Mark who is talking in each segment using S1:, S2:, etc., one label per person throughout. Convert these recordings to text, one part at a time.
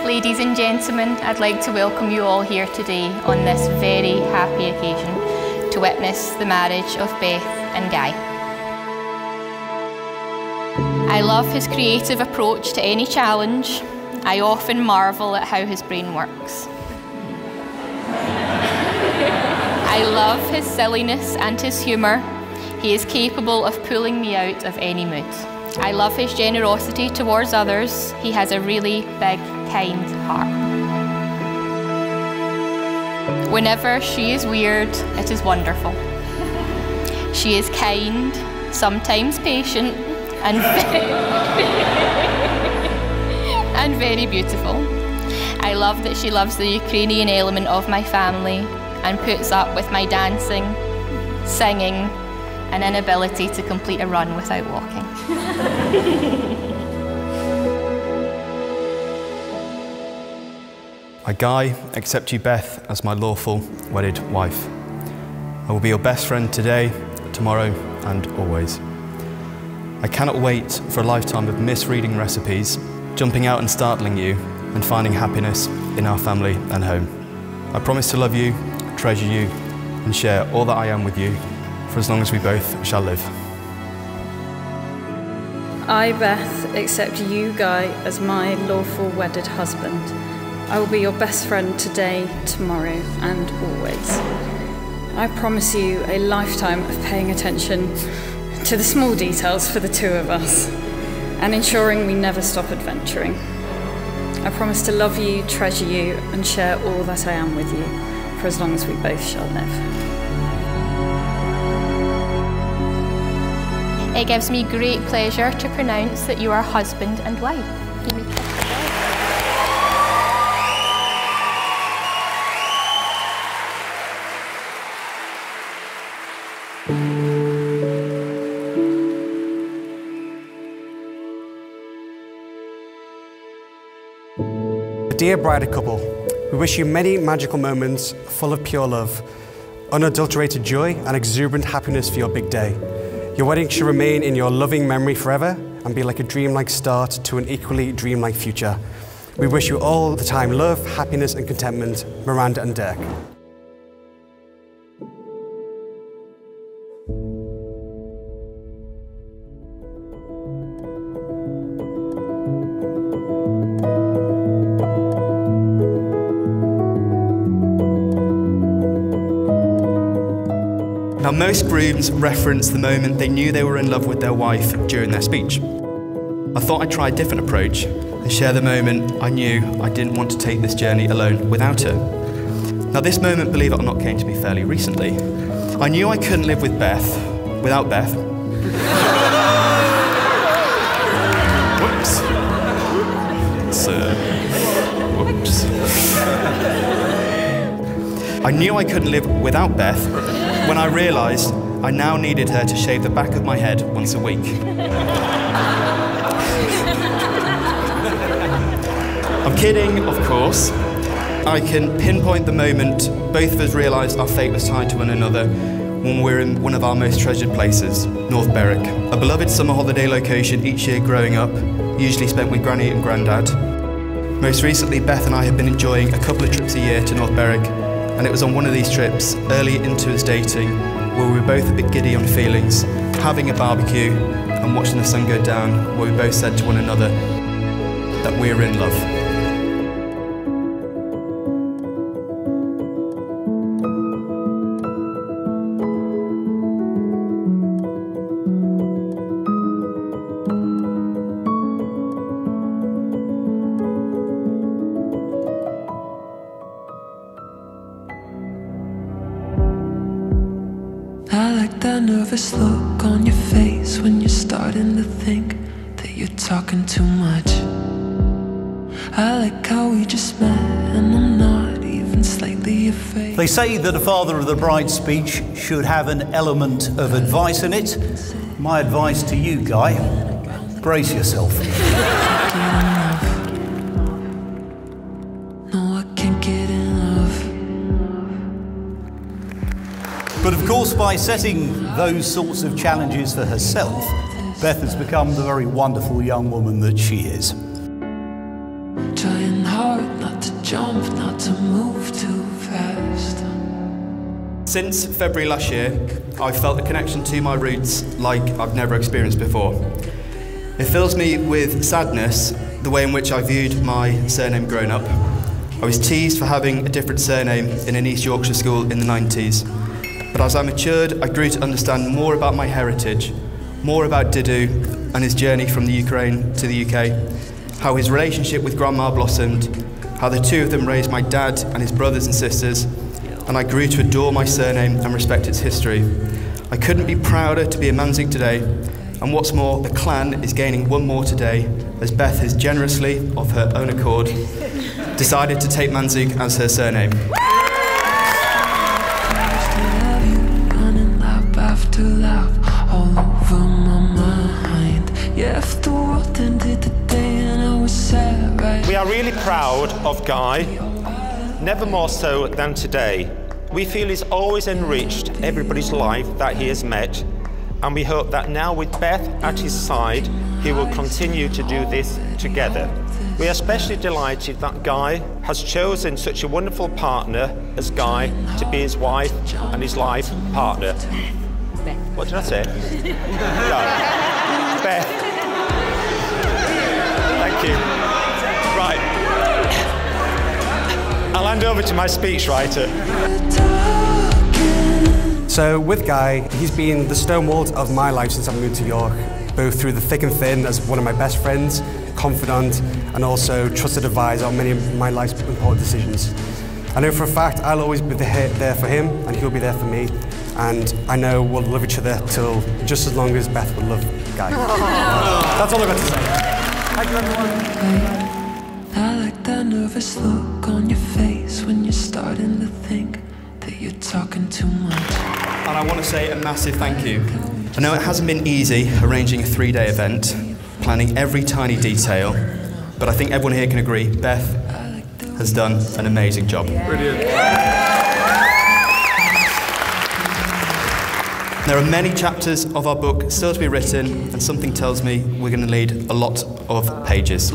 S1: Ladies and gentlemen, I'd like to welcome you all here today on this very happy occasion to witness the marriage of Beth and Guy. I love his creative approach to any challenge. I often marvel at how his brain works. I love his silliness and his humour. He is capable of pulling me out of any mood. I love his generosity towards others. He has a really big, kind heart. Whenever she is weird, it is wonderful. She is kind, sometimes patient, and very beautiful. I love that she loves the Ukrainian element of my family and puts up with my dancing, singing, and inability to complete a run without walking.
S2: I, Guy, accept you, Beth, as my lawful wedded wife. I will be your best friend today, tomorrow, and always. I cannot wait for a lifetime of misreading recipes, jumping out and startling you, and finding happiness in our family and home. I promise to love you, treasure you, and share all that I am with you for as long as we both shall live.
S3: I, Beth, accept you, Guy, as my lawful wedded husband. I will be your best friend today, tomorrow, and always. I promise you a lifetime of paying attention to the small details for the two of us and ensuring we never stop adventuring. I promise to love you, treasure you, and share all that I am with you for as long as we both shall live.
S1: It gives me great pleasure to pronounce that you are husband and wife. You may kiss the bride.
S4: Dear bridal couple, we wish you many magical moments full of pure love, unadulterated joy, and exuberant happiness for your big day. Your wedding should remain in your loving memory forever and be like a dreamlike start to an equally dreamlike future. We wish you all the time love, happiness, and contentment, Miranda and Dirk.
S2: Now, most grooms reference the moment they knew they were in love with their wife during their speech. I thought I'd try a different approach and share the moment I knew I didn't want to take this journey alone without her. Now, this moment, believe it or not, came to me fairly recently. I knew I couldn't live with Beth without Beth. Whoops. Whoops. I knew I couldn't live without Beth when I realised I now needed her to shave the back of my head once a week. I'm kidding, of course. I can pinpoint the moment both of us realised our fate was tied to one another when we were in one of our most treasured places, North Berwick, a beloved summer holiday location each year growing up, usually spent with Granny and Grandad. Most recently, Beth and I have been enjoying a couple of trips a year to North Berwick, and it was on one of these trips, early into us dating, where we were both a bit giddy on feelings, having a barbecue and watching the sun go down, where we both said to one another that we're in love.
S5: I like that nervous look on your face when you're starting to think that you're talking too much. I like how we just met and I'm not even slightly afraid.
S6: They say that a father of the bride's speech should have an element of advice in it. My advice to you, Guy, brace yourself.
S5: No, I can't get enough.
S6: But of course, by setting those sorts of challenges for herself, Beth has become the very wonderful young woman that she is.
S5: Trying hard jump, not to move too fast.
S2: Since February last year, I've felt a connection to my roots like I've never experienced before. It fills me with sadness, the way in which I viewed my surname growing up. I was teased for having a different surname in an East Yorkshire school in the 90s. But as I matured, I grew to understand more about my heritage, more about Didu and his journey from the Ukraine to the UK, how his relationship with Grandma blossomed, how the two of them raised my dad and his brothers and sisters, and I grew to adore my surname and respect its history. I couldn't be prouder to be a Manzig today, and what's more, the clan is gaining one more today, as Beth has generously, of her own accord, decided to take Manzig as her surname.
S5: After lap all over my mind. Yeah, if the world ended today and I was sad, right?
S7: We are really proud of Guy, never more so than today. We feel he's always enriched everybody's life that he has met, and we hope that now with Beth at his side, he will continue to do this together. We are especially delighted that Guy has chosen such a wonderful partner as Guy to be his wife and his life partner. What did I say? No. Beth. Thank you. Right. I'll hand over to my speechwriter.
S4: So with Guy, he's been the stonewall of my life since I moved to York, both through the thick and thin as one of my best friends, confidant, and also trusted advisor on many of my life's important decisions. I know for a fact I'll always be there for him, and he'll be there for me. And I know we'll love each other till just as long as Beth would love Guy. That's all I've got to say. Thank you, everyone.
S5: I like that nervous look on your face when you're starting to think that you're talking too much.
S2: And I want to say a massive thank you. I know it hasn't been easy arranging a 3-day event, planning every tiny detail, but I think everyone here can agree Beth has done an amazing job. Brilliant. There are many chapters of our book still to be written, and something tells me we're going to need a lot of pages.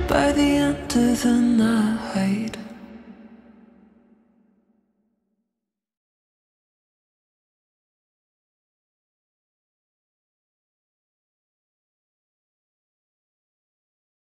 S5: By the end of the night